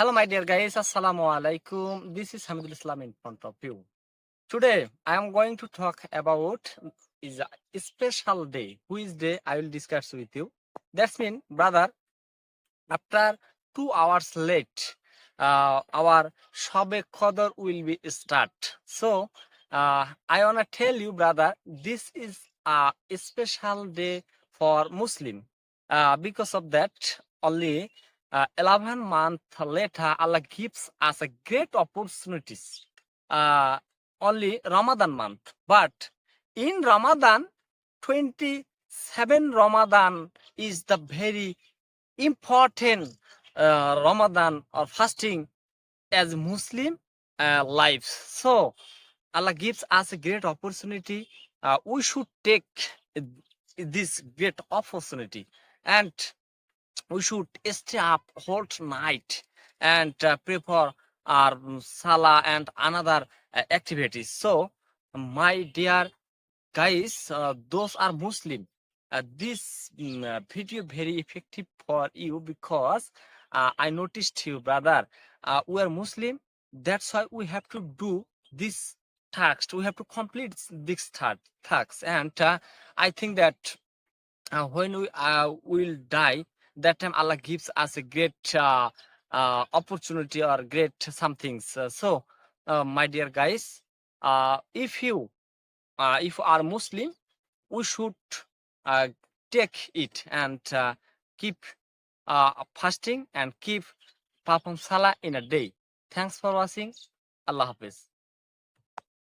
Hello, my dear guys. Assalamu alaikum. This is Hamidul Islam in front of you. Today, I am going to talk about is a special day. Which day I will discuss with you. That's mean, brother, after 2 hours late, our Shabe Qadr will be start. So, I wanna tell you, brother, this is a special day for Muslim. Because of that, only 11 months later, Allah gives us a great opportunities. Uh, Only Ramadan month, but in Ramadan, 27 Ramadan is the very important Ramadan or fasting as Muslim lives. So Allah gives us a great opportunity. We should take this great opportunity, and we should stay up whole night and prepare our salah and another activities. So, my dear guys, those are Muslim. This video very effective for you because I noticed you, brother. We are Muslim. That's why we have to do this task. We have to complete this task, and I think that when we will die, that time Allah gives us a great opportunity or great somethings. My dear guys, if you are Muslim, we should uh, take it and keep fasting and keep perform salah in a day. Thanks for watching. Allah Hafiz.